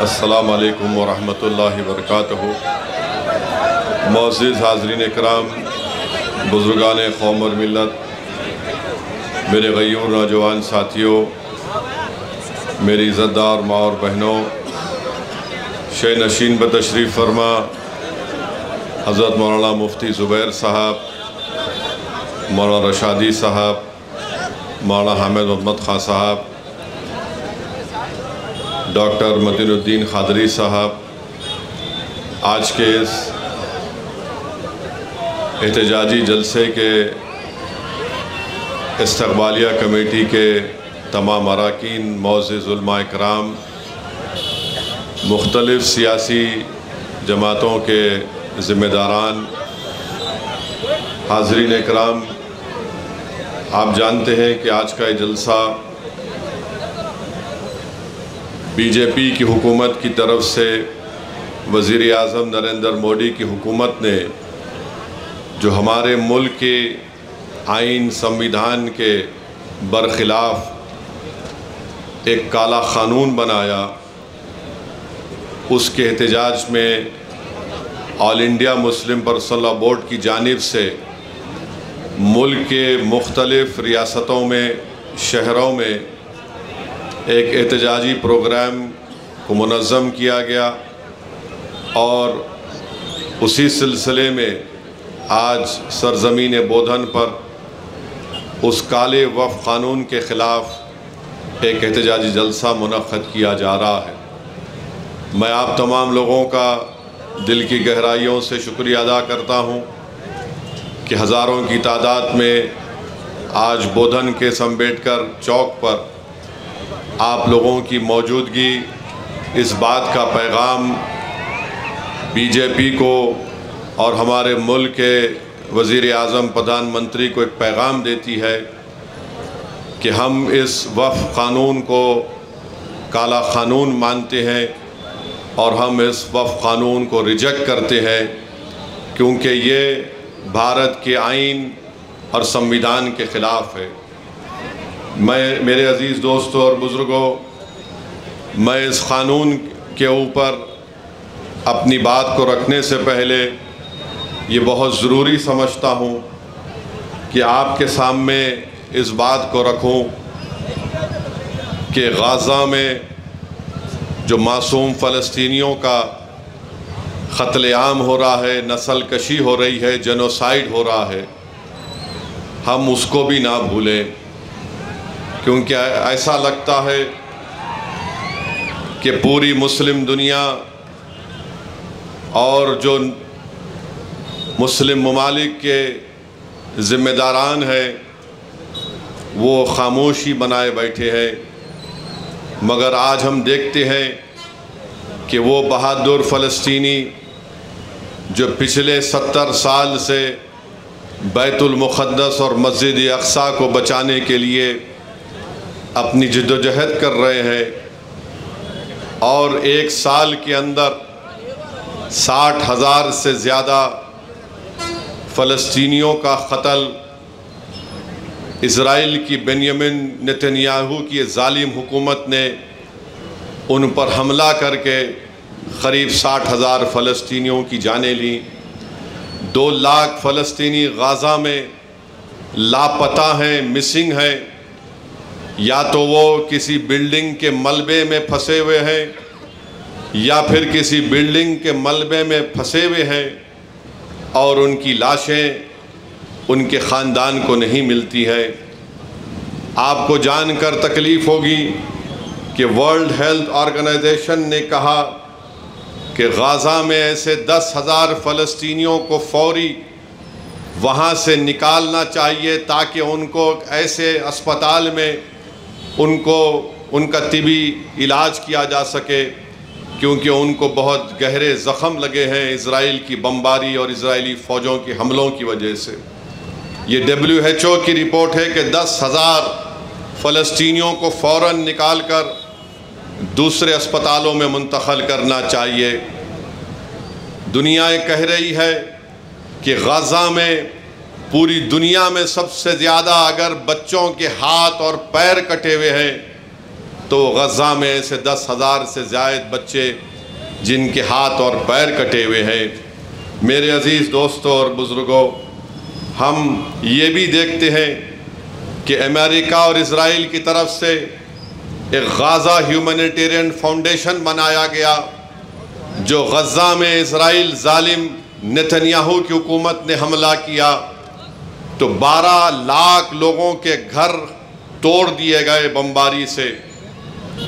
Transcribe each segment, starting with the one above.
السلام علیکم ورحمۃ اللہ وبرکاتہ۔ معزز حاضرین اکرام، بزرگان قوم اور ملت، میرے غیور نوجوان ساتھیوں، میری عزت دار ماں اور بہنوں، شہ نشین بتشریف فرما حضرت مولانا مفتی زبیر صاحب، مولانا رشادی صاحب، مولانا حامد محمد خان صاحب، ڈاکٹر متین الدین خادری صاحب، آج کے اس احتجاجی جلسے کے استقبالیہ کمیٹی کے تمام اراکین، معزز علماء اکرام، مختلف سیاسی جماعتوں کے ذمہ داران، حاضرین اکرام، آپ جانتے ہیں کہ آج کا یہ جلسہ بی جے پی کی حکومت کی طرف سے وزیر اعظم نریندر مودی کی حکومت نے جو ہمارے ملک کے آئین سمویدھان کے برخلاف ایک کالا قانون بنایا، اس کے احتجاج میں All India Muslim Personal Law Board کی جانب سے ملک کے مختلف ریاستوں میں، شہروں میں ایک احتجاجی پروگرام کو منظم کیا گیا، اور اسی سلسلے میں آج سرزمین بودھن پر اس کالے وقف قانون کے خلاف ایک احتجاجی جلسہ منعقد کیا جا رہا ہے۔ میں آپ تمام لوگوں کا دل کی گہرائیوں سے شکریہ ادا کرتا ہوں کہ ہزاروں کی تعداد میں آج بودھن کے امبیڈکر چوک پر آپ لوگوں کی موجودگی اس بات کا پیغام بی جے پی کو اور ہمارے ملک کے وزیر اعظم پردھان منتری کو ایک پیغام دیتی ہے کہ ہم اس وقف قانون کو کالا قانون مانتے ہیں، اور ہم اس وقف قانون کو ریجیکٹ کرتے ہیں، کیونکہ یہ بھارت کے آئین اور سمویدھان کے خلاف ہے۔ میرے عزیز دوستوں اور بزرگوں، میں اس قانون کے اوپر اپنی بات کو رکھنے سے پہلے یہ بہت ضروری سمجھتا ہوں کہ آپ کے سامنے اس بات کو رکھوں کہ غزہ میں جو معصوم فلسطینیوں کا قتل عام ہو رہا ہے، نسل کشی ہو رہی ہے، جنوسائیڈ ہو رہا ہے، ہم اس کو بھی نہ بھولیں، کیونکہ ایسا لگتا ہے کہ پوری مسلم دنیا اور جو مسلم ممالک کے ذمہ داران ہیں وہ خاموشی بنائے بیٹھے ہیں، مگر آج ہم دیکھتے ہیں کہ وہ بہادر فلسطینی جو پچھلے 70 سال سے بیت المقدس اور مسجد اقصیٰ کو بچانے کے لیے اپنی جد و جہد کر رہے ہیں، اور ایک سال کے اندر 60,000 سے زیادہ فلسطینیوں کا قتل اسرائیل کی بنیامین نتنیاہو کی ظالم حکومت نے ان پر حملہ کر کے قریب 60,000 فلسطینیوں کی جانیں لیں۔ 2 لاکھ فلسطینی غزہ میں لاپتہ ہیں، مسنگ ہیں، یا تو وہ کسی بلڈنگ کے ملبے میں پھنسے ہوئے ہیں، یا پھر کسی بلڈنگ کے ملبے میں پھنسے ہوئے ہیں، اور ان کی لاشیں ان کے خاندان کو نہیں ملتی ہیں۔ آپ کو جان کر تکلیف ہوگی کہ ورلڈ ہیلتھ آرگنائزیشن نے کہا کہ غزہ میں ایسے 10,000 فلسطینیوں کو فوری وہاں سے نکالنا چاہیے، تاکہ ان کو ایسے اسپتال میں ان کا طبی علاج کیا جا سکے، کیونکہ ان کو بہت گہرے زخم لگے ہیں اسرائیل کی بمباری اور اسرائیلی فوجوں کی حملوں کی وجہ سے۔ یہ WHO کی رپورٹ ہے کہ 10,000 فلسطینیوں کو فوراً نکال کر دوسرے اسپتالوں میں منتقل کرنا چاہیے۔ دنیا یہ کہہ رہی ہے کہ غزہ میں پوری دنیا میں سب سے زیادہ اگر بچوں کے ہاتھ اور پیر کٹے ہوئے ہیں تو غزہ میں ایسے 10,000 سے زائد بچے جن کے ہاتھ اور پیر کٹے ہوئے ہیں۔ میرے عزیز دوستوں اور بزرگوں، ہم یہ بھی دیکھتے ہیں کہ امریکہ اور اسرائیل کی طرف سے ایک غزہ ہیومینیٹیرین فاؤنڈیشن بنایا گیا، جو غزہ میں اسرائیل ظالم نتنیاہو کی حکومت نے حملہ کیا تو 12 لاکھ لوگوں کے گھر توڑ دیے گئے بمباری سے۔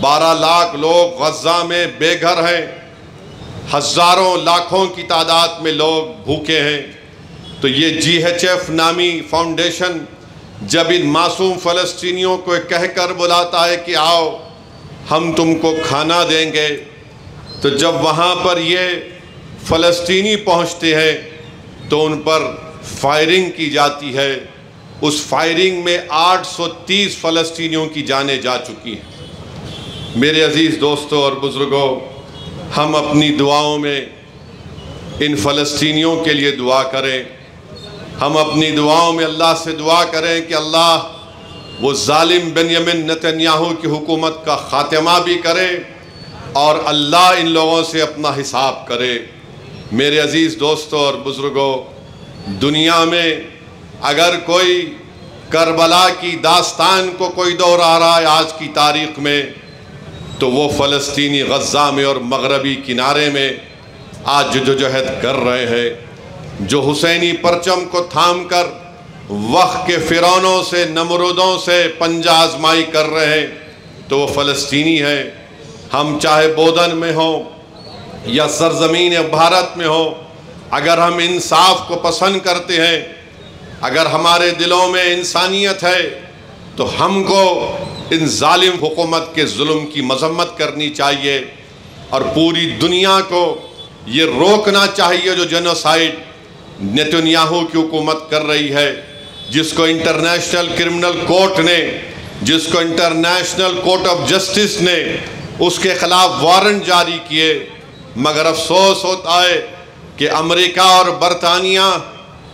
12 لاکھ لوگ غزہ میں بے گھر ہیں، ہزاروں لاکھوں کی تعداد میں لوگ بھوکے ہیں۔ تو یہ GHF نامی فاؤنڈیشن جب ان معصوم فلسطینیوں کو کہہ کر بلاتا ہے کہ آؤ ہم تم کو کھانا دیں گے، تو جب وہاں پر یہ فلسطینی پہنچتے ہیں تو ان پر فائرنگ کی جاتی ہے۔ اس فائرنگ میں 830 فلسطینیوں کی جانیں جا چکی ہیں۔ میرے عزیز دوستوں اور بزرگوں، ہم اپنی دعاؤں میں ان فلسطینیوں کے لیے دعا کریں۔ ہم اپنی دعاؤں میں اللہ سے دعا کریں کہ اللہ وہ ظالم بنیامین نتنیاہو کی حکومت کا خاتمہ بھی کرے اور اللہ ان لوگوں سے اپنا حساب کرے۔ میرے عزیز دوستوں اور بزرگوں، دنیا میں اگر کوئی کربلا کی داستان کو کوئی دہرا رہا ہے آج کی تاریخ میں، تو وہ فلسطینی غزہ میں اور مغربی کنارے میں آج جدوجہد کر رہے ہیں، جو حسینی پرچم کو تھام کر وقت کے فرعونوں سے، نمرودوں سے پنجہ آزمائی کر رہے ہیں، تو وہ فلسطینی ہیں۔ ہم چاہے بودن میں ہوں یا سرزمین بھارت میں ہوں، اگر ہم انصاف کو پسند کرتے ہیں، اگر ہمارے دلوں میں انسانیت ہے، تو ہم کو ان ظالم حکومت کے ظلم کی مذمت کرنی چاہیے اور پوری دنیا کو یہ روکنا چاہیے جو جینوسائیڈ نتنیاہو کی حکومت کر رہی ہے، جس کو انٹرنیشنل کرمنل کورٹ نے، جس کو انٹرنیشنل کورٹ آف جسٹس نے اس کے خلاف وارنٹ جاری کیے۔ مگر افسوس ہوتا ہے کہ امریکہ اور برطانیہ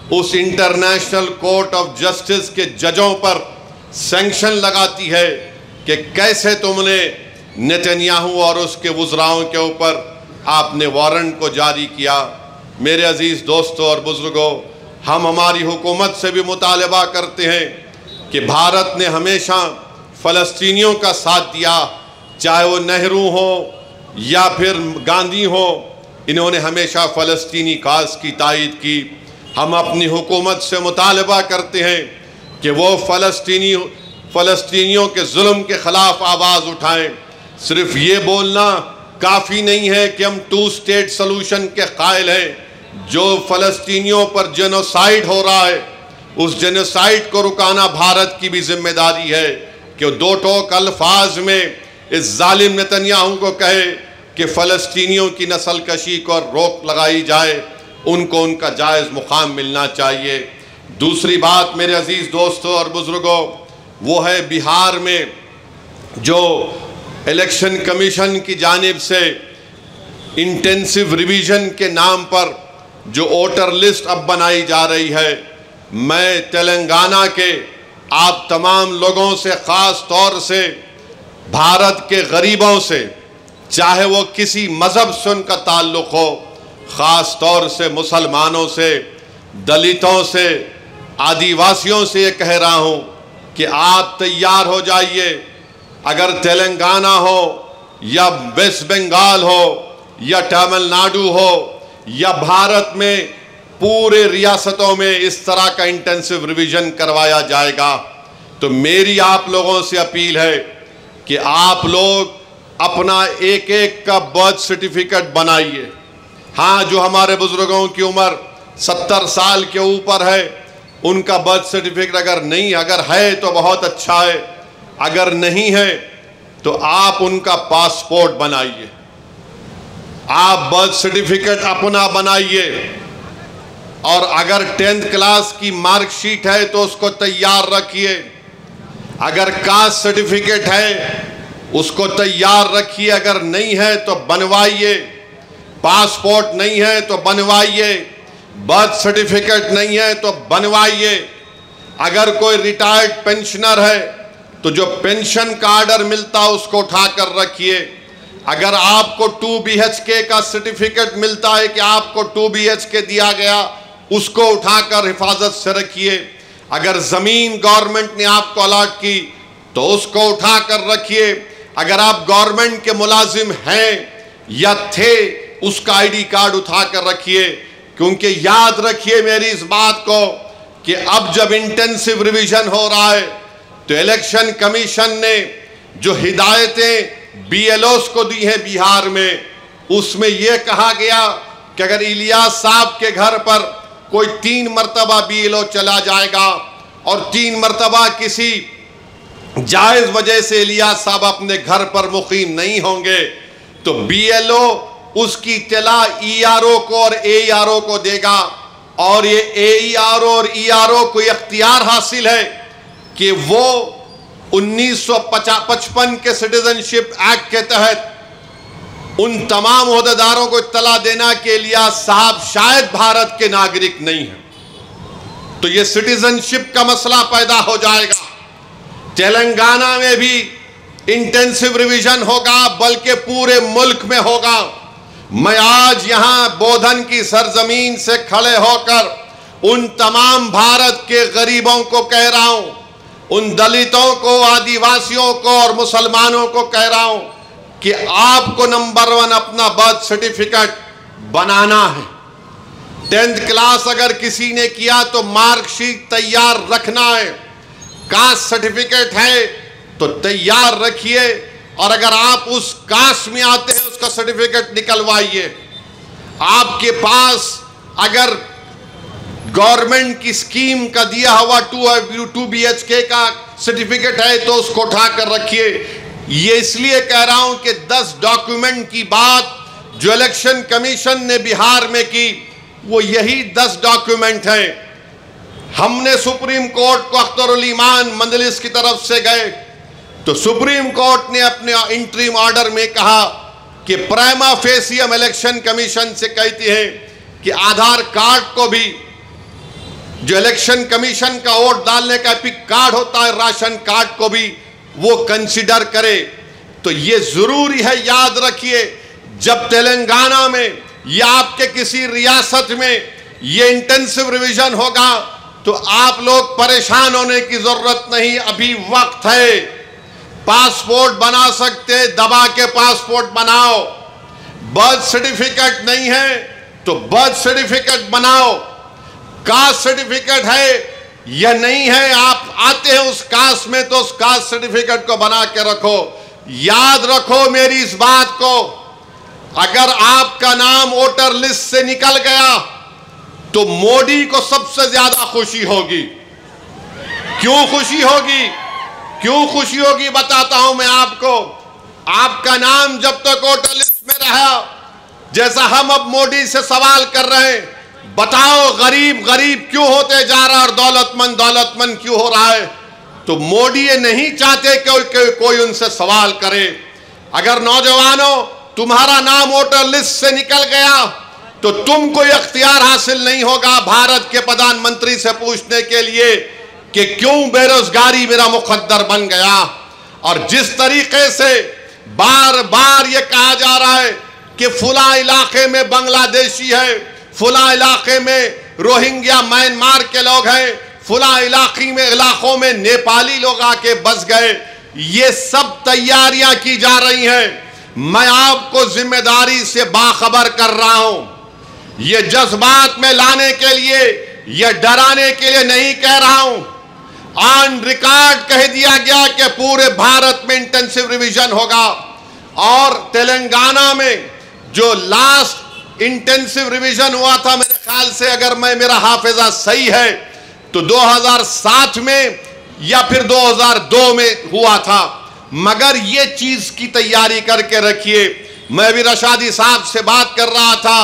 اس انٹرنیشنل کورٹ آف جسٹس کے ججوں پر سینکشن لگاتی ہے کہ کیسے تم نے نتنیاہو اور اس کے وزراؤں کے اوپر آپ نے وارنٹ کو جاری کیا۔ میرے عزیز دوستوں اور بزرگوں، ہم ہماری حکومت سے بھی مطالبہ کرتے ہیں کہ بھارت نے ہمیشہ فلسطینیوں کا ساتھ دیا، چاہے وہ نہرو ہو یا پھر گاندھی ہو، انہوں نے ہمیشہ فلسطینی کاز کی تائید کی۔ ہم اپنی حکومت سے مطالبہ کرتے ہیں کہ وہ فلسطینیوں کے ظلم کے خلاف آواز اٹھائیں۔ صرف یہ بولنا کافی نہیں ہے کہ ہم 2 اسٹیٹ سلوشن کے قائل ہیں۔ جو فلسطینیوں پر جینوسائیڈ ہو رہا ہے، اس جینوسائیڈ کو رکانا بھارت کی بھی ذمہ داری ہے کہ وہ 2 ٹوک الفاظ میں اس ظالم نتنیاہو کو کہے کہ فلسطینیوں کی نسل کشی کو روک لگائی جائے، ان کو ان کا جائز مقام ملنا چاہیے۔ دوسری بات میرے عزیز دوستوں اور بزرگوں، وہ ہے بہار میں جو الیکشن کمیشن کی جانب سے انٹینسیو ریویژن کے نام پر جو ووٹر لسٹ اب بنائی جا رہی ہے، میں تلنگانہ کے آپ تمام لوگوں سے، خاص طور سے بھارت کے غریبوں سے، چاہے وہ کسی مذہب سے ان کا تعلق ہو، خاص طور سے مسلمانوں سے، دلتوں سے، آدیواسیوں سے یہ کہہ رہا ہوں کہ آپ تیار ہو جائیے۔ اگر تلنگانہ ہو یا ویسٹ بنگال ہو یا تامل ناڈو ہو یا بھارت میں پورے ریاستوں میں اس طرح کا انٹینسیو ریویژن کروایا جائے گا، تو میری آپ لوگوں سے اپیل ہے کہ آپ لوگ اپنا ایک ایک کا برتھ سرٹیفکیٹ بنائیے۔ ہاں، جو ہمارے بزرگوں کی عمر 70 سال کے اوپر ہے، ان کا برتھ سرٹیفکیٹ اگر ہے تو بہت اچھا ہے، اگر نہیں ہے تو آپ ان کا پاسپورٹ بنائیے، آپ برتھ سرٹیفکیٹ اپنا بنائیے، اور اگر 10th کلاس کی مارک شیٹ ہے تو اس کو تیار رکھیے، اگر کاسٹ سرٹیفکیٹ ہے اس کو تیار رکھیے، اگر نہیں ہے تو بنوائیے، پاسپورٹ نہیں ہے تو بنوائیے، برتھ سرٹیفکیٹ نہیں ہے تو بنوائیے۔ اگر کوئی ریٹائرڈ پینشنر ہے تو جو پینشن کا آرڈر ملتا اس کو اٹھا کر رکھیے. اگر آپ کو 2 BHK کا سرٹیفکیٹ ملتا ہے کہ آپ کو 2 BHK دیا گیا, اس کو اٹھا کر حفاظت سے رکھیے. اگر زمین گورنمنٹ نے آپ کو الاٹ کی تو اس کو اٹھا کر رکھیے. اگر آپ گورنمنٹ کے ملازم ہیں یا تھے, اس کا ID کارڈ اٹھا کر رکھیے. کیونکہ یاد رکھیے میری اس بات کو کہ اب جب انٹینسو ریویژن ہو رہا ہے تو الیکشن کمیشن نے جو ہدایتیں BLOs کو دی ہیں بہار میں, اس میں یہ کہا گیا کہ اگر الیاس صاحب کے گھر پر کوئی 3 مرتبہ BLO چلا جائے گا اور 3 مرتبہ کسی جائز وجہ سے الیاس صاحب اپنے گھر پر مقیم نہیں ہوں گے تو BLO اس کی اطلاع ERO کو اور AERO کو دے گا. اور یہ AERO اور ERO کو اختیار حاصل ہے کہ وہ 1955 کے سٹیزنشپ ایکٹ کے تحت ان تمام عہدیداروں کو اطلاع دینا کہ الیاس صاحب شاید بھارت کے ناگرک نہیں ہیں. تو یہ سٹیزنشپ کا مسئلہ پیدا ہو جائے گا. تلنگانہ میں بھی انٹینسو ریویژن ہوگا, بلکہ پورے ملک میں ہوگا. میں آج یہاں بودھن کی سرزمین سے کھڑے ہو کر ان تمام بھارت کے غریبوں کو کہہ رہا ہوں, ان دلتوں کو, آدیواسیوں کو اور مسلمانوں کو کہہ رہا ہوں کہ آپ کو نمبر 1 اپنا برتھ سرٹیفکیٹ بنانا ہے. 10th کلاس اگر کسی نے کیا تو مارک شیٹ تیار رکھنا ہے. کاسٹ سرٹیفکیٹ ہے تو تیار رکھیے, اور اگر آپ اس کاسٹ میں آتے ہیں اس کا سرٹیفکیٹ نکلوائیے. آپ کے پاس اگر گورنمنٹ کی سکیم کا دیا ہوا 2 BHK کا سرٹیفکیٹ ہے تو اس کو اٹھا کر رکھیے. یہ اس لیے کہہ رہا ہوں کہ 10 ڈاکیومنٹ کی بات جو الیکشن کمیشن نے بہار میں کی وہ یہی 10 ڈاکیومنٹ ہیں. ہم نے سپریم کورٹ کو اختر الایمان مجلس کی طرف سے گئے تو سپریم کورٹ نے اپنے انٹریم آرڈر میں کہا کہ پرائما فیسی ہم الیکشن کمیشن سے کہتے ہیں کہ آدھار کارڈ کو بھی, جو الیکشن کمیشن کا ووٹ ڈالنے کا ایپک کارڈ ہوتا ہے, راشن کارڈ کو بھی وہ کنسیڈر کرے. تو یہ ضروری ہے, یاد رکھیے جب تلنگانہ میں یا آپ کے کسی ریاست میں یہ انٹینسو ریویژن ہوگا تو آپ لوگ پریشان ہونے کی ضرورت نہیں, ابھی وقت ہے. پاسپورٹ بنا سکتے, دبا کے پاسپورٹ بناؤ. برتھ سرٹیفکیٹ نہیں ہے تو برتھ سرٹیفکیٹ بناؤ. کاسٹ سرٹیفکیٹ ہے یا نہیں ہے, آپ آتے ہیں اس کاسٹ میں تو اس کاسٹ سرٹیفکیٹ کو بنا کے رکھو. یاد رکھو میری اس بات کو, اگر آپ کا نام ووٹر لسٹ سے نکل گیا تو مودی کو سب سے زیادہ خوشی ہوگی. کیوں خوشی ہوگی؟ کیوں خوشی ہوگی بتاتا ہوں میں آپ کو. آپ کا نام جب تک ووٹر لسٹ میں رہا, جیسا ہم اب مودی سے سوال کر رہے ہیں, بتاؤ غریب غریب کیوں ہوتے جا رہا اور دولت مند کیوں ہو رہا ہے, تو مودی یہ نہیں چاہتے کہ کوئی ان سے سوال کرے. اگر نوجوانوں تمہارا نام ووٹر لسٹ سے نکل گیا تو تم کو اختیار حاصل نہیں ہوگا بھارت کے پردھان منتری سے پوچھنے کے لیے کہ کیوں بے روزگاری میرا مقدر بن گیا. اور جس طریقے سے بار بار یہ کہا جا رہا ہے کہ فلاں علاقے میں بنگلہ دیشی ہے, فلاں علاقے میں روہنگیا میانمار کے لوگ ہیں, فلاں علاقوں میں نیپالی لوگ آ کے بس گئے, یہ سب تیاریاں کی جا رہی ہیں. میں آپ کو ذمہ داری سے باخبر کر رہا ہوں. یہ جذبات میں لانے کے لیے, یہ ڈرانے کے لیے نہیں کہہ رہا ہوں. آن ریکارڈ کہہ دیا گیا کہ پورے بھارت میں انٹینسو ریویژن ہوگا, اور تلنگانہ میں جو لاسٹ انٹینسو ریویژن ہوا تھا میرے خیال سے, اگر میرا حافظہ صحیح ہے تو 2007 میں یا پھر 2002 میں ہوا تھا. مگر یہ چیز کی تیاری کر کے رکھیے. میں بھی رشادی صاحب سے بات کر رہا تھا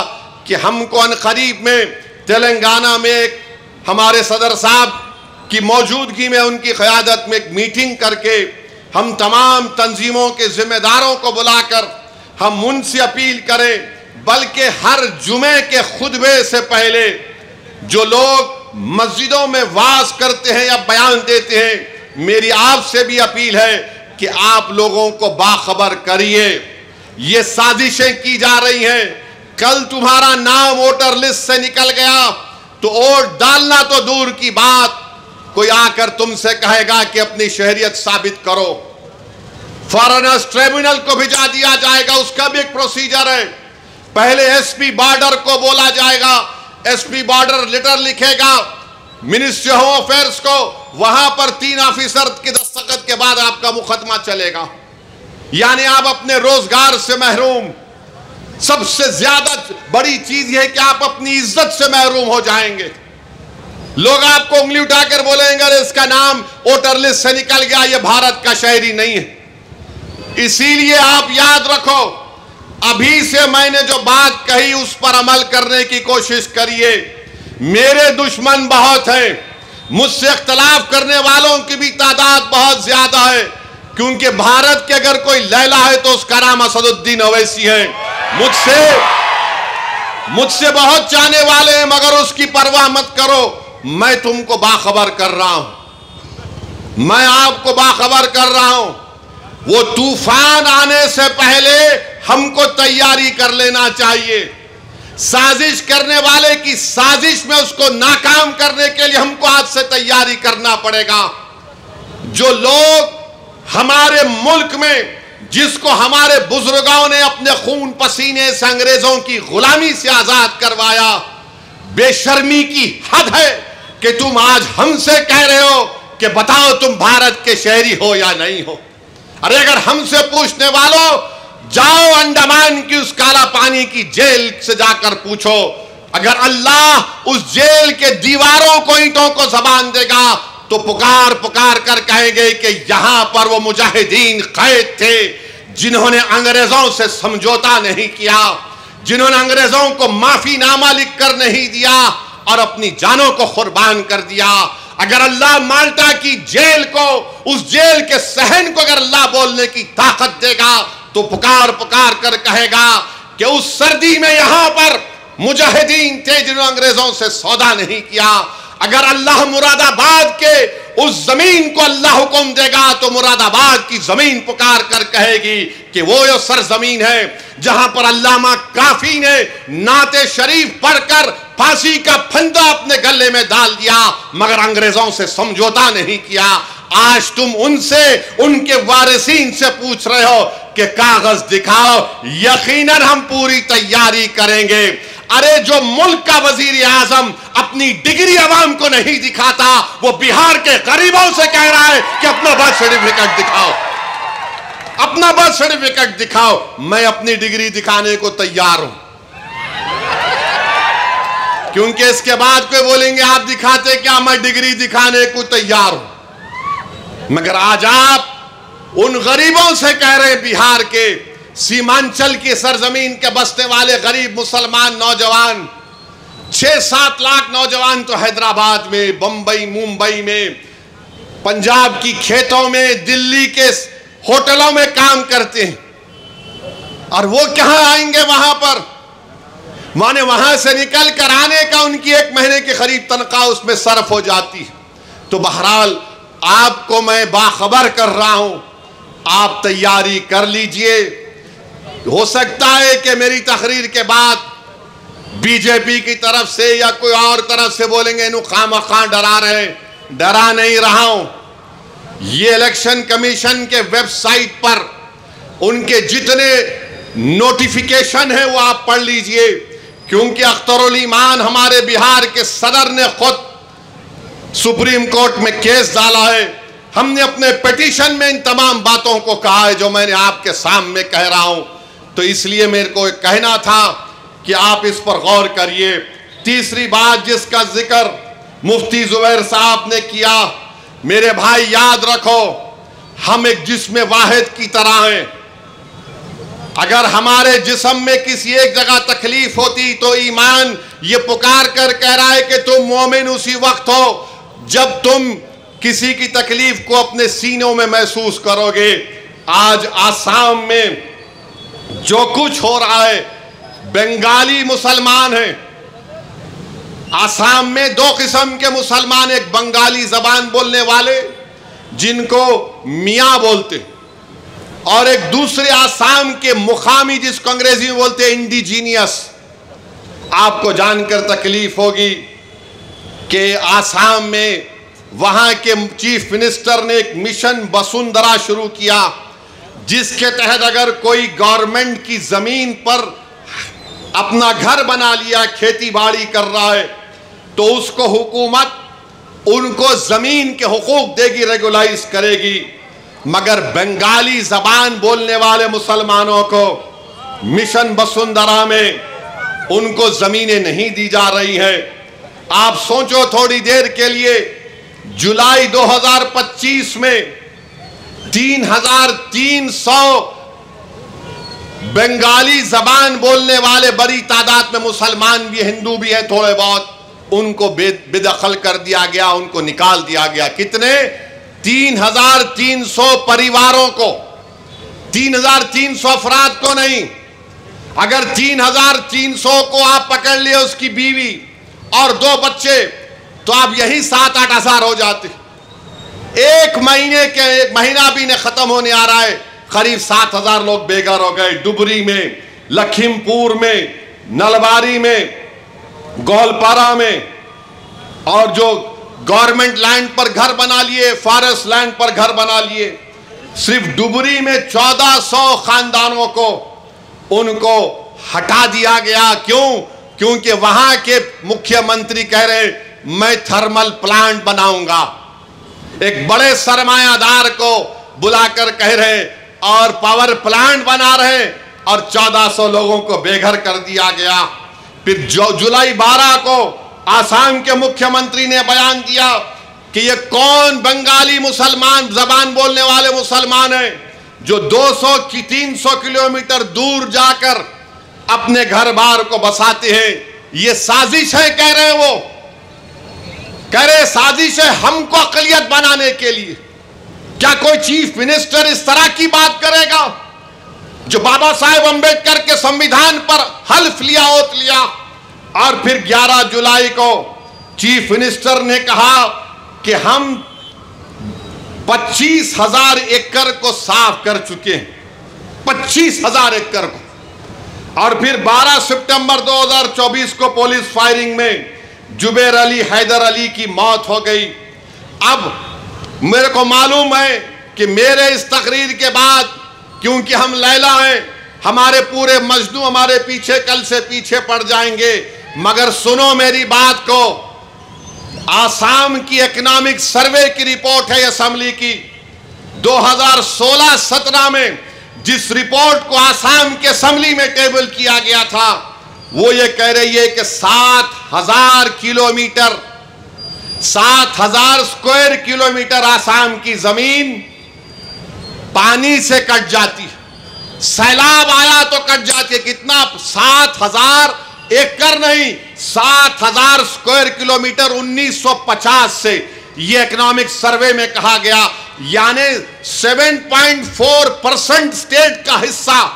کہ ہم کو عنقریب میں تلنگانہ میں ہمارے صدر صاحب کی موجودگی میں, ان کی قیادت میں ایک میٹنگ کر کے ہم تمام تنظیموں کے ذمہ داروں کو بلا کر ہم ان سے اپیل کریں, بلکہ ہر جمعے کے خطبے سے پہلے جو لوگ مسجدوں میں واعظ کرتے ہیں یا بیان دیتے ہیں میری آپ سے بھی اپیل ہے کہ آپ لوگوں کو باخبر کریے. یہ سازشیں کی جا رہی ہیں. کل تمہارا نام ووٹر لسٹ سے نکل گیا تو ووٹ ڈالنا تو دور کی بات، کوئی آ کر تم سے کہے گا کہ اپنی شہریت ثابت کرو. فارنرز ٹریبونل کو بھیجا دیا جائے گا، اس کا بھی ایک پروسیجر ہے. پہلے ایس پی بارڈر کو بولا جائے گا، ایس پی بارڈر لیٹر لکھے گا منسٹری ہوم افیئرز کو، وہاں پر 3 آفیسر کے دستخط کے بعد آپ کا مقدمہ چلے گا. یعنی آپ اپنے روزگار سے محروم. سب سے زیادہ بڑی چیز یہ ہے کہ آپ اپنی عزت سے محروم ہو جائیں گے. لوگ آپ کو انگلی اٹھا کر بولیں گے اس کا نام ووٹر لسٹ سے نکل گیا، یہ بھارت کا شہری نہیں ہے. اسی لیے آپ یاد رکھو، ابھی سے میں نے جو بات کہی اس پر عمل کرنے کی کوشش کریے. میرے دشمن بہت ہیں، مجھ سے اختلاف کرنے والوں کی بھی تعداد بہت زیادہ ہے، کیونکہ بھارت کے اگر کوئی لیلا ہے تو اس کا نام اسد الدین اویسی ہے. مجھ سے بہت چاہنے والے ہیں، مگر اس کی پرواہ مت کرو. میں تم کو باخبر کر رہا ہوں، میں آپ کو باخبر کر رہا ہوں. وہ طوفان آنے سے پہلے ہم کو تیاری کر لینا چاہیے. سازش کرنے والے کی سازش میں اس کو ناکام کرنے کے لیے ہم کو آج سے تیاری کرنا پڑے گا. جو لوگ ہمارے ملک میں، جس کو ہمارے بزرگوں نے اپنے خون پسینے سے انگریزوں کی غلامی سے آزاد کروایا، بے شرمی کی حد ہے کہ تم آج ہم سے کہہ رہے ہو کہ بتاؤ تم بھارت کے شہری ہو یا نہیں ہو. ارے اگر ہم سے پوچھنے والوں، جاؤ انڈمان کی اس کالا پانی کی جیل سے جا کر پوچھو. اگر اللہ اس جیل کے دیواروں کو، اینٹوں کو زبان دے گا تو پکار پکار کر کہیں گے کہ یہاں پر وہ مجاہدین قید تھے جنہوں نے انگریزوں سے سمجھوتا نہیں کیا، جنہوں نے انگریزوں کو معافی نامہ لکھ کر نہیں دیا اور اپنی جانوں کو قربان کر دیا. اگر اللہ مالٹا کی جیل کو، اس جیل کے صحن کو اگر اللہ بولنے کی طاقت دے گا تو پکار پکار کر کہے گا کہ اس سردی میں یہاں پر مجاہدین تھے جنہوں نے انگریزوں سے سودا نہیں کیا. اگر اللہ مراد آباد کے اس زمین کو اللہ حکم دے گا تو مراد آباد کی زمین پکار کر کہے گی کہ وہ یہ سرزمین ہے جہاں پر علامہ کافی نے نعت شریف پڑھ کر پھانسی کا پھندا اپنے گلے میں ڈال دیا، مگر انگریزوں سے سمجھوتا نہیں کیا. آج تم ان سے، ان کے وارثین سے پوچھ رہے ہو کہ کاغذ دکھاؤ. یقیناً ہم پوری تیاری کریں گے. ارے جو ملک کا وزیر اعظم اپنی ڈگری عوام کو نہیں دکھاتا، وہ بہار کے غریبوں سے کہہ رہا ہے کہ اپنا برتھ سرٹیفکیٹ دکھاؤ، اپنا برتھ سرٹیفکیٹ دکھاؤ. میں اپنی ڈگری دکھانے کو تیار ہوں، کیونکہ اس کے بعد کوئی بولیں گے آپ دکھاتے کیا؟ میں ڈگری دکھانے کو تیار ہوں. مگر آج آپ ان غریبوں سے کہہ رہے ہیں، بہار کے سیمانچل کی سرزمین کے بسنے والے غریب مسلمان نوجوان، 6-7 لاکھ نوجوان تو حیدرآباد میں، بمبئی، ممبئی میں، پنجاب کی کھیتوں میں، دلی کے ہوٹلوں میں کام کرتے ہیں. اور وہ کہاں آئیں گے وہاں پر؟ مانے وہاں سے نکل کر آنے کا ان کی 1 مہینے کی قریب تنخواہ اس میں صرف ہو جاتی ہے. تو بہرحال آپ کو میں باخبر کر رہا ہوں، آپ تیاری کر لیجئے. ہو سکتا ہے کہ میری تقریر کے بعد بی جے پی کی طرف سے یا کوئی اور طرف سے بولیں گے انہوں خواہ ڈرا رہے ہیں. ڈرا نہیں رہا ہوں. یہ الیکشن کمیشن کے ویب سائٹ پر ان کے جتنے نوٹیفیکیشن ہیں وہ آپ پڑھ لیجئے، کیونکہ اختر الایمان ہمارے بہار کے صدر نے خود سپریم کورٹ میں کیس ڈالا ہے. ہم نے اپنے پیٹیشن میں ان تمام باتوں کو کہا ہے جو میں نے آپ کے سامنے کہہ رہا ہوں. تو اس لیے میرے کو کہنا تھا کہ آپ اس پر غور کریے. تیسری بات جس کا ذکر مفتی زبیر صاحب نے کیا، میرے بھائی یاد رکھو، ہم ایک جسم واحد کی طرح ہیں. اگر ہمارے جسم میں کسی ایک جگہ تکلیف ہوتی تو ایمان یہ پکار کر کہہ رہا ہے کہ تم مومن اسی وقت ہو جب تم کسی کی تکلیف کو اپنے سینوں میں محسوس کرو گے. آج آسام میں جو کچھ ہو رہا ہے، بنگالی مسلمان ہیں. آسام میں 2 قسم کے مسلمان، ایک بنگالی زبان بولنے والے جن کو میاں بولتے، اور ایک دوسرے آسام کے مقامی جس کو انگریزی میں بولتے ہیں انڈیجینیس. آپ کو جان کر تکلیف ہوگی کہ آسام میں وہاں کے چیف منسٹر نے ایک مشن وسندھرا شروع کیا، جس کے تحت اگر کوئی گورنمنٹ کی زمین پر اپنا گھر بنا لیا، کھیتی باڑی کر رہا ہے، تو اس کو حکومت ان کو زمین کے حقوق دے گی، ریگولائز کرے گی. مگر بنگالی زبان بولنے والے مسلمانوں کو مشن وسندھرا میں ان کو زمینیں نہیں دی جا رہی ہیں. آپ سوچو تھوڑی دیر کے لیے، جولائی 2025 میں 3,300 بنگالی زبان بولنے والے بڑی تعداد میں مسلمان بھی، ہندو بھی ہیں تھوڑے بہت، ان کو بے دخل کر دیا گیا، ان کو نکال دیا گیا. کتنے؟ 3,300 پریواروں کو، 3,300 افراد کو نہیں. اگر 3,300 کو آپ پکڑ لئے، اس کی بیوی اور 2 بچے، تو آپ یہی 7-8 ہزار ہو جاتے. ایک مہینہ بھی نہیں ختم ہونے آ رہا ہے، قریب 7,000 لوگ بے گھر ہو گئے. ڈبری میں، لکھیم پور میں، نلباری میں، گولپارا میں، اور جو گورنمنٹ لینڈ پر گھر بنا لیے، فارسٹ لینڈ پر گھر بنا لیے. صرف ڈبری میں 1,400 خاندانوں کو ان کو ہٹا دیا گیا. کیوں؟ کیونکہ وہاں کے مکھیہ منتری کہہ رہے میں تھرمل پلانٹ بناؤں گا. ایک بڑے سرمایہ دار کو بلا کر کہہ رہے اور پاور پلانٹ بنا رہے، اور 1,400 لوگوں کو بے گھر کر دیا گیا. پھر جولائی 12 کو آسام کے مکھیہ منتری نے بیان دیا کہ یہ کون بنگالی مسلمان زبان بولنے والے مسلمان ہیں جو 200-300 کلومیٹر دور جا کر اپنے گھر بار کو بساتے ہیں. یہ سازش ہے کہہ رہے وہ، کہہ رہے سازش ہے ہم کو اقلیت بنانے کے لیے. کیا کوئی چیف منسٹر اس طرح کی بات کرے گا جو بابا صاحب امبیڈکر کے سمویدھان پر حلف لیا، اوت لیا؟ اور پھر 11 جولائی کو چیف منسٹر نے کہا کہ ہم 25,000 ایکڑ کو صاف کر چکے ہیں، 25,000 ایکڑ کو. اور پھر 12 سپٹمبر 2024 کو پولیس فائرنگ میں جبیر علی حیدر علی کی موت ہو گئی. اب میرے کو معلوم ہے کہ میرے اس تقریر کے بعد، کیونکہ ہم لیلا ہیں، ہمارے پورے مجنو ہمارے پیچھے کل سے پیچھے پڑ جائیں گے. مگر سنو میری بات کو. آسام کی اکنامک سروے کی رپورٹ ہے اسمبلی کی 2016-17 میں، جس رپورٹ کو آسام کے اسمبلی میں ٹیبل کیا گیا تھا، وہ یہ کہہ رہی ہے کہ 7,000 کلومیٹر 7,000 اسکوائر کلومیٹر آسام کی زمین پانی سے کٹ جاتی. سیلاب آیا تو کٹ جاتی ہے. کتنا؟ 7,000 ایکڑ نہیں، 7,000 اسکوائر کلومیٹر 1950 سے. یہ اکنامک سروے میں کہا گیا. یعنی 7.4% اسٹیٹ کا حصہ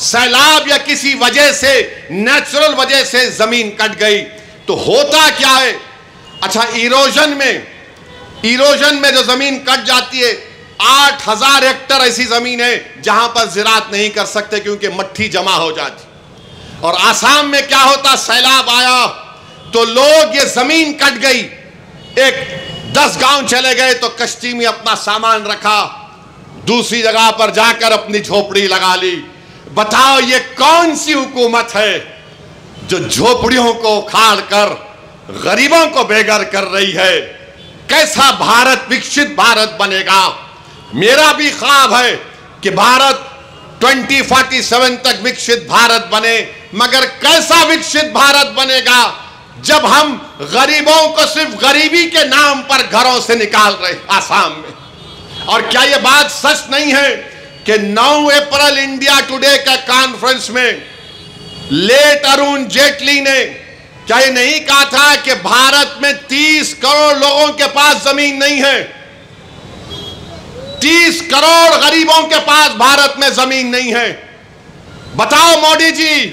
سیلاب یا کسی وجہ سے، نیچرل وجہ سے زمین کٹ گئی. تو ہوتا کیا ہے؟ اچھا، ایروجن میں جو زمین کٹ جاتی ہے، 8,000 ہیکٹر ایسی زمین ہے جہاں پر زراعت نہیں کر سکتے کیونکہ مٹی جمع ہو جاتی. اور آسام میں کیا ہوتا؟ سیلاب آیا تو لوگ، یہ زمین کٹ گئی، ایک 10 گاؤں چلے گئے تو کشتی میں اپنا سامان رکھا، دوسری جگہ پر جا کر اپنی جھوپڑی لگا لی. بتاؤ یہ کون سی حکومت ہے جو جھوپڑیوں کو کھاڑ کر غریبوں کو بے گھر کر رہی ہے؟ کیسا بھارت وکشت بھارت بنے گا؟ میرا بھی خواب ہے کہ بھارت 2047 تک وکشت بھارت بنے. مگر کیسا وکشت بھارت بنے گا جب ہم غریبوں کو صرف غریبی کے نام پر گھروں سے نکال رہے آسام میں؟ اور کیا یہ بات سچ نہیں ہے کہ 9 اپریل انڈیا ٹوڈے کا کانفرنس میں لیٹ ارون جیٹلی نے کیا یہ نہیں کہا تھا کہ بھارت میں 30 کروڑ لوگوں کے پاس زمین نہیں ہے؟ 30 کروڑ غریبوں کے پاس بھارت میں زمین نہیں ہے. بتاؤ مودی جی،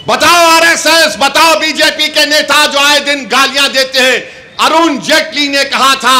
بتاؤ آر ایس ایس، بتاؤ بی جے پی کے نیتا جو آئے دن گالیاں دیتے ہیں. ارون جیٹلی نے کہا تھا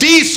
30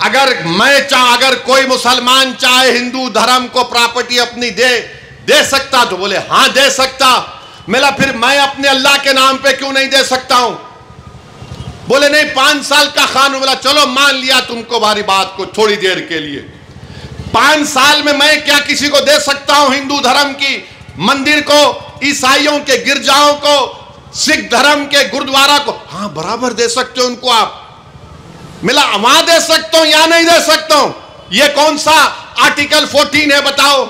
اگر کوئی مسلمان چاہے ہندو دھرم کو پراپرٹی اپنی دے سکتا تو بولے ہاں دے سکتا. ملا پھر میں اپنے اللہ کے نام پہ کیوں نہیں دے سکتا ہوں؟ بولے نہیں 5 سال کا قانون. بولا چلو مان لیا تم کو باری بات کو تھوڑی دیر کے لیے. 5 سال میں کیا کسی کو دے سکتا ہوں ہندو دھرم کی مندر کو، عیسائیوں کے گرجاؤں کو، سکھ دھرم کے گردوارہ کو؟ ہاں برابر دے سکتے ہو ان کو آپ. ملا وہاں دے سکتا ہوں یا نہیں دے سکتا ہوں؟ یہ کون سا آرٹیکل 14 ہے بتاؤ؟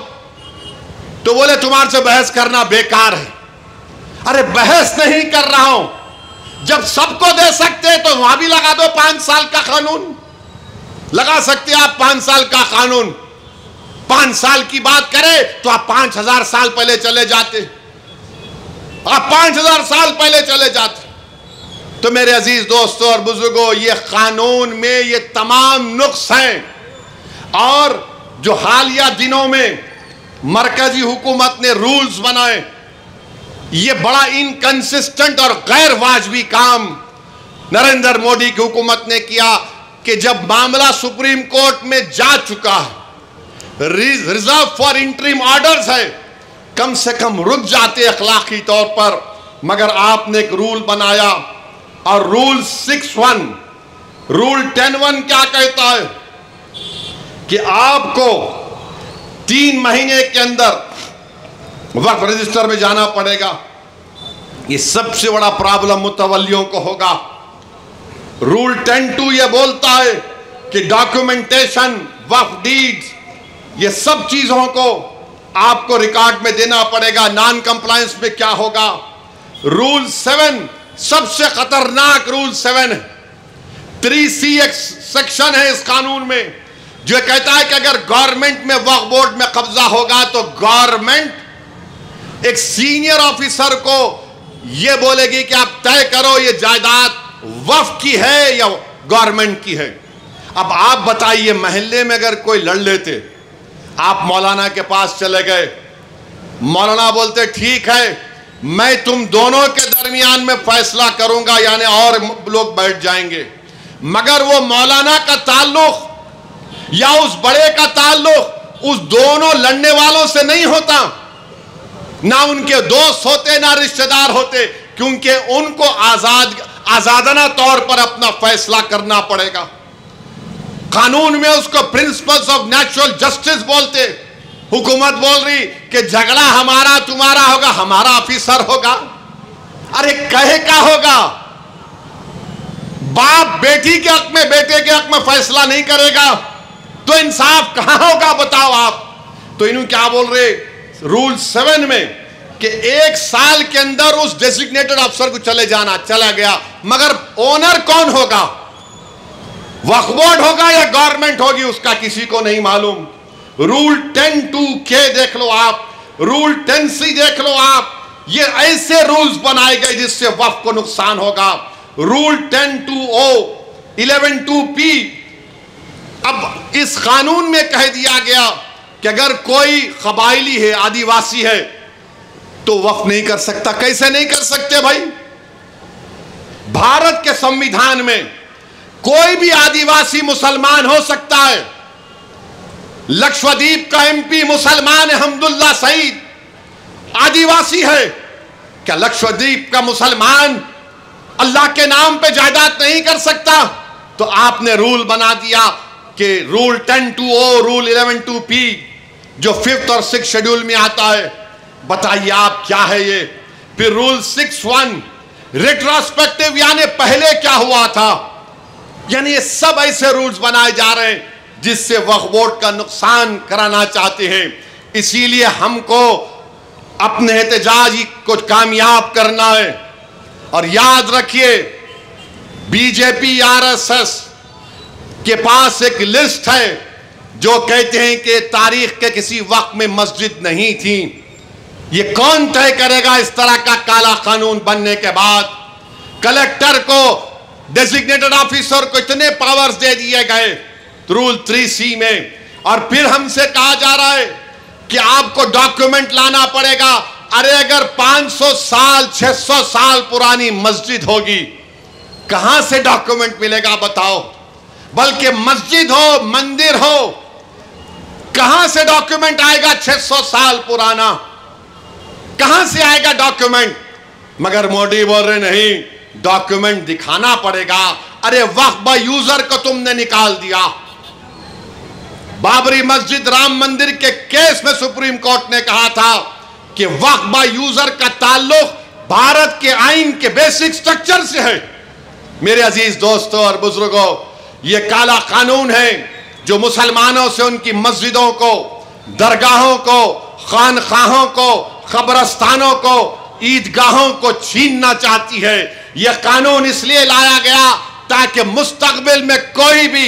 تو بولے تمہارے سے بحث کرنا بیکار ہے. ارے بحث نہیں کر رہا ہوں. جب سب کو دے سکتے تو وہاں بھی لگا دو 5 سال کا قانون. لگا سکتے آپ 5 سال کا قانون. 5 سال کی بات کرے تو آپ 5000 سال پہلے چلے جاتے. آپ 5000 سال پہلے چلے جاتے. تو میرے عزیز دوستوں اور بزرگوں، یہ قانون میں یہ تمام نقص ہیں. اور جو حالیہ دنوں میں مرکزی حکومت نے رولز بنائے، یہ بڑا انکنسسٹنٹ اور غیر واجبی کام نریندر مودی کی حکومت نے کیا کہ جب معاملہ سپریم کورٹ میں جا چکا ہے، ریزرو فار انٹریم آرڈرز ہے، کم سے کم رک جاتے اخلاقی طور پر. مگر آپ نے ایک رول بنایا، اور رول 6(1) رول 10(1) کیا کہتا ہے کہ آپ کو 3 مہینے کے اندر وقف رجسٹر میں جانا پڑے گا. یہ سب سے بڑا پرابلم متولیوں کو ہوگا. رول 10(2) یہ بولتا ہے کہ ڈاکیومنٹیشن، وقف ڈیڈز، یہ سب چیزوں کو آپ کو ریکارڈ میں دینا پڑے گا. نان کمپلائنس میں کیا ہوگا؟ رول 7 سب سے خطرناک رول 7 ہے. 3C ایک سیکشن ہے اس قانون میں جو کہتا ہے کہ اگر گورنمنٹ میں وقف بورڈ میں قبضہ ہوگا تو گورنمنٹ ایک سینئر آفیسر کو یہ بولے گی کہ آپ طے کرو یہ جائیداد وقف کی ہے یا گورنمنٹ کی ہے. اب آپ بتائیے محلے میں اگر کوئی لڑ لیتے، آپ مولانا کے پاس چلے گئے، مولانا بولتے ٹھیک ہے میں تم دونوں کے درمیان میں فیصلہ کروں گا، یعنی اور لوگ بیٹھ جائیں گے. مگر وہ مولانا کا تعلق یا اس بڑے کا تعلق اس دونوں لڑنے والوں سے نہیں ہوتا، نہ ان کے دوست ہوتے نہ رشتہ دار ہوتے، کیونکہ ان کو آزادانہ طور پر اپنا فیصلہ کرنا پڑے گا. قانون میں اس کو پرنسپلز آف نیچرل جسٹس بولتے. حکومت بول رہی کہ جھگڑا ہمارا تمہارا ہوگا، ہمارا آفیسر ہوگا. ارے کہے کا ہوگا؟ باپ بیٹی کے حق میں، بیٹے کے حق میں فیصلہ نہیں کرے گا تو انصاف کہاں ہوگا بتاؤ آپ؟ تو انہوں کیا بول رہے رول 7 میں کہ 1 سال کے اندر اس ڈیزگنیٹڈ افسر کو چلا گیا. مگر اونر کون ہوگا؟ وقف بورڈ ہوگا یا گورنمنٹ ہوگی؟ اس کا کسی کو نہیں معلوم. رول 10(2) دیکھ لو آپ، رول 10(C) دیکھ لو آپ. یہ ایسے رولز بنائے گئے جس سے وقف کو نقصان ہوگا. Role 10(2)(O) 11(2)(P). اب اس قانون میں کہہ دیا گیا کہ اگر کوئی قبائلی ہے، آدیواسی ہے، تو وقف نہیں کر سکتا. کیسے نہیں کر سکتے بھائی؟ بھارت کے سمویدھان میں کوئی بھی آدیواسی مسلمان ہو سکتا ہے. لکشدیپ کا MP مسلمان ہے، حمداللہ سعید، آدیواسی ہے. کیا لکشدیپ کا مسلمان اللہ کے نام پہ جائیداد نہیں کر سکتا؟ تو آپ نے رول بنا دیا کہ رول 10(2)(O) رول 11(2)(P) جو 5th اور 6th شیڈول میں آتا ہے. بتائیے آپ کیا ہے یہ؟ پھر رول 6(1) ریٹراسپیکٹیو، یعنی پہلے کیا ہوا تھا. یعنی یہ سب ایسے رولز بنائے جا رہے ہیں جس سے وقف بورڈ کا نقصان کرانا چاہتے ہیں. اسی لیے ہم کو اپنے احتجاج کو کامیاب کرنا ہے. اور یاد رکھیے BJP RSS کے پاس ایک لسٹ ہے جو کہتے ہیں کہ تاریخ کے کسی وقت میں مسجد نہیں تھی. یہ کون طے کرے گا اس طرح کا کالا قانون بننے کے بعد؟ کلیکٹر کو، ڈیزگنیٹڈ آفیسر کو اتنے پاورز دے دیے گئے رول 3C میں. اور پھر ہم سے کہا جا رہا ہے کہ آپ کو ڈاکیومنٹ لانا پڑے گا. ارے اگر 500 سال 600 سال پرانی مسجد ہوگی، کہاں سے ڈاکیومنٹ ملے گا بتاؤ؟ بلکہ مسجد ہو مندر ہو، کہاں سے ڈاکیومنٹ آئے گا 600 سال پرانا؟ کہاں سے آئے گا ڈاکیومنٹ؟ مگر موڈی بول رہے نہیں، ڈاکیومنٹ دکھانا پڑے گا۔ ارے وقف با یوزر کو تم نے نکال دیا۔ بابری مسجد رام مندر کے کیس میں سپریم کورٹ نے کہا تھا کہ وقف با یوزر کا تعلق بھارت کے آئین کے بیسک سٹرکچر سے ہے۔ میرے عزیز دوستوں اور بزرگوں، یہ کالا قانون ہے جو مسلمانوں سے ان کی مسجدوں کو، درگاہوں کو، خانقاہوں کو، قبرستانوں کو، عیدگاہوں کو چھیننا چاہتی ہے۔ یہ قانون اس لیے لایا گیا تاکہ مستقبل میں کوئی بھی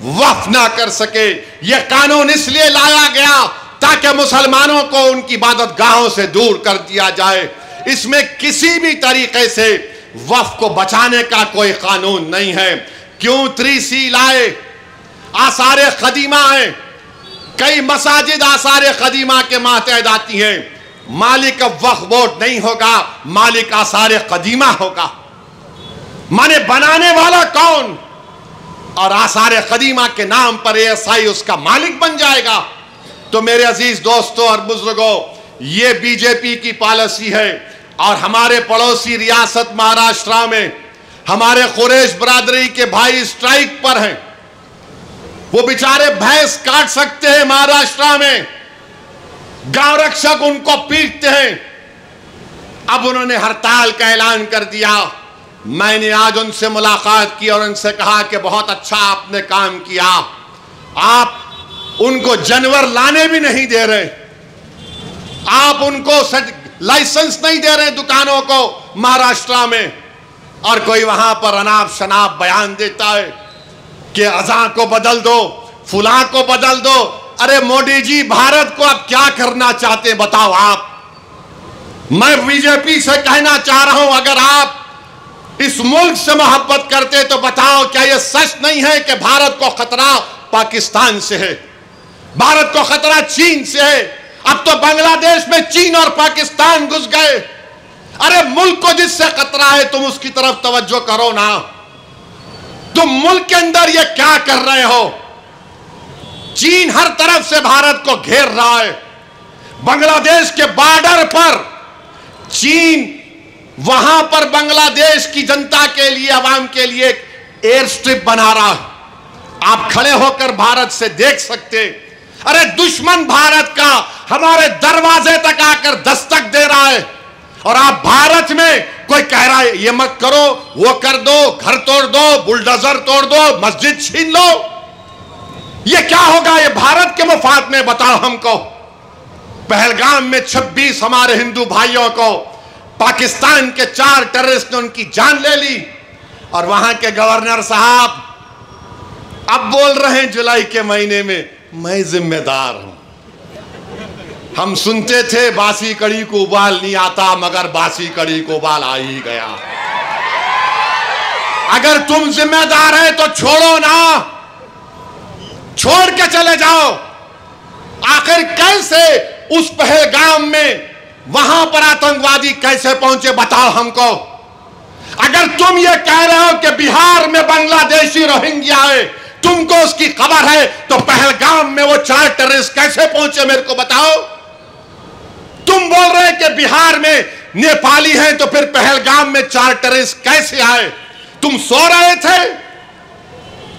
وقف نہ کر سکے۔ یہ قانون اس لیے لایا گیا تاکہ مسلمانوں کو ان کی عبادت گاہوں سے دور کر دیا جائے۔ اس میں کسی بھی طریقے سے وقف کو بچانے کا کوئی قانون نہیں ہے۔ کیوں 3C لائے؟ آثار قدیمہ ہیں، کئی مساجد آثار قدیمہ کے ماتحت آتی ہیں۔ مالک اب وقف بورڈ نہیں ہوگا، مالک آثار قدیمہ ہوگا۔ مانے بنانے والا کون؟ اور آثار قدیمہ کے نام پر ASI اس کا مالک بن جائے گا۔ تو میرے عزیز دوستوں اور بزرگوں، یہ BJP کی پالیسی ہے۔ اور ہمارے پڑوسی ریاست مہاراشٹرا میں ہمارے قریش برادری کے بھائی اسٹرائک پر ہیں۔ وہ بیچارے بھینس کاٹ سکتے ہیں مہاراشٹرا میں، گاؤں رکشک ان کو پیٹتے ہیں۔ اب انہوں نے ہڑتال کا اعلان کر دیا۔ میں نے آج ان سے ملاقات کی اور ان سے کہا کہ بہت اچھا آپ نے کام کیا، آپ ان کو جانور لانے بھی نہیں دے رہے، آپ ان کو لائسنس نہیں دے رہے دکانوں کو مہاراشٹرا میں، اور کوئی وہاں پر اناپ شناپ بیان دیتا ہے کہ اذان کو بدل دو، فلاں کو بدل دو۔ ارے موڈی جی، بھارت کو آپ کیا کرنا چاہتے ہیں بتاؤ آپ؟ میں BJP سے کہنا چاہ رہا ہوں، اگر آپ اس ملک سے محبت کرتے تو بتاؤ کیا یہ سچ نہیں ہے کہ بھارت کو خطرہ پاکستان سے ہے، بھارت کو خطرہ چین سے ہے؟ اب تو بنگلہ دیش میں چین اور پاکستان گھس گئے۔ ارے ملک کو جس سے خطرہ ہے تم اس کی طرف توجہ کرو نا۔ تم ملک کے اندر یہ کیا کر رہے ہو؟ چین ہر طرف سے بھارت کو گھیر رہا ہے۔ بنگلہ دیش کے بارڈر پر چین وہاں پر بنگلہ دیش کی جنتا کے لیے، عوام کے لیے ایئر سٹرپ بنا رہا ہے۔ آپ کھڑے ہو کر بھارت سے دیکھ سکتے۔ ارے دشمن بھارت کا ہمارے دروازے تک آ کر دستک دے رہا ہے، اور آپ بھارت میں کوئی کہہ رہا ہے یہ مت کرو، وہ کر دو، گھر توڑ دو، بلڈوزر توڑ دو، مسجد چھین لو۔ یہ کیا ہوگا؟ یہ بھارت کے مفاد میں بتاؤ ہم کو۔ پہلگام میں 26 ہمارے ہندو بھائیوں کو پاکستان کے 4 ٹیررسٹ نے ان کی جان لے لی، اور وہاں کے گورنر صاحب اب بول رہے ہیں جولائی کے مہینے میں میں ذمہ دار ہوں۔ ہم سنتے تھے باسی کڑی کو ابال نہیں آتا، مگر باسی کڑی کو ابال آ ہی گیا۔ اگر تم ذمہ دار ہے تو چھوڑو نا، چھوڑ کے چلے جاؤ۔ آخر کیسے اس پہلگام میں وہاں پر آتنکوادی کیسے پہنچے بتاؤ ہم کو۔ اگر تم یہ کہہ رہے ہو کہ بہار میں بنگلہ دیشی روہنگیا ہے، تم کو اس کی خبر ہے، تو پہلگام میں وہ 4 ٹیررسٹ کیسے پہنچے میرے کو بتاؤ۔ تم بول رہے کہ بہار میں نیپالی ہیں، تو پھر پہلگام میں 4 ٹیررسٹ کیسے آئے؟ تم سو رہے تھے؟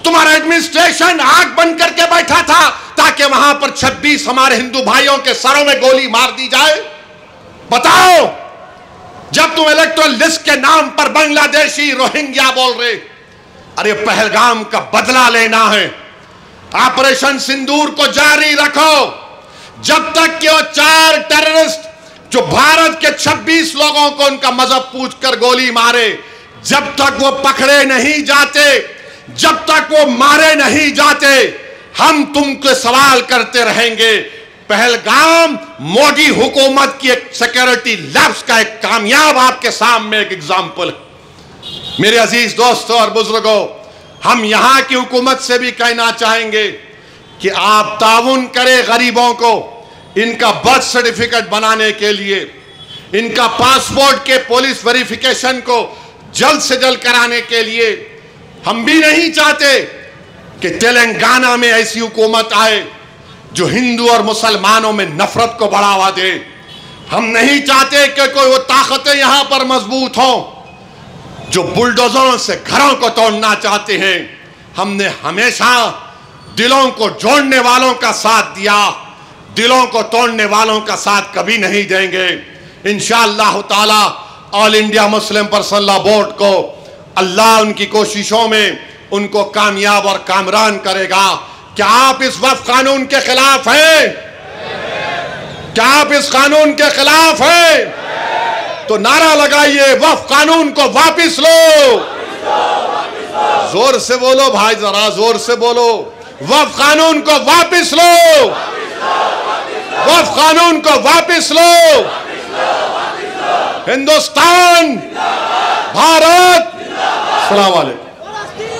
تمہارا ایڈمنسٹریشن آنکھ بند کر کے بیٹھا تھا تاکہ وہاں پر 26 ہمارے ہندو بھائیوں کے سروں میں گولی مار دی جائے؟ بتاؤ۔ جب تم الیکٹرل لسٹ کے نام پر بنگلہ دیشی روہنگیا بول رہے، ارے پہلگام کا بدلہ لینا ہے۔ آپریشن سندور کو جاری رکھو جب تک کہ وہ 4 ٹیررسٹ جو بھارت کے 26 لوگوں کو ان کا مذہب پوچھ کر گولی مارے، جب تک وہ پکڑے نہیں جاتے، جب تک وہ مارے نہیں جاتے، ہم تم کو سوال کرتے رہیں گے۔ پہلگام موڈی حکومت کی ایک سیکیورٹی لیبس کا ایک کامیاب آپ کے سامنے ایک ایگزامپل ہے۔ میرے عزیز دوستوں اور بزرگوں، ہم یہاں کی حکومت سے بھی کہنا چاہیں گے کہ آپ تعاون کریں غریبوں کو ان کا برتھ سرٹیفکیٹ بنانے کے لیے، ان کا پاسپورٹ کے پولیس ویریفیکیشن کو جلد سے جلد کرانے کے لیے۔ ہم بھی نہیں چاہتے کہ تلنگانہ میں ایسی حکومت آئے جو ہندو اور مسلمانوں میں نفرت کو بڑھاوا دے۔ ہم نہیں چاہتے کہ کوئی وہ طاقتیں یہاں پر مضبوط ہوں جو بلڈوزروں سے گھروں کو توڑنا چاہتے ہیں۔ ہم نے ہمیشہ دلوں کو جوڑنے والوں کا ساتھ دیا، دلوں کو توڑنے والوں کا ساتھ کبھی نہیں دیں گے۔ انشاءاللہ تعالی آل انڈیا مسلم پرسنل لا بورڈ کو اللہ ان کی کوششوں میں ان کو کامیاب اور کامران کرے گا۔ کیا آپ اس وقف قانون کے خلاف ہیں؟ کیا آپ اس قانون کے خلاف ہیں؟ تو نعرہ لگائیے، وقف قانون کو واپس لو۔ زور سے بولو بھائی، ذرا زور سے بولو، وقف قانون کو واپس لو، وقف قانون کو واپس لو۔ ہندوستان، بھارت، السلام علیکم۔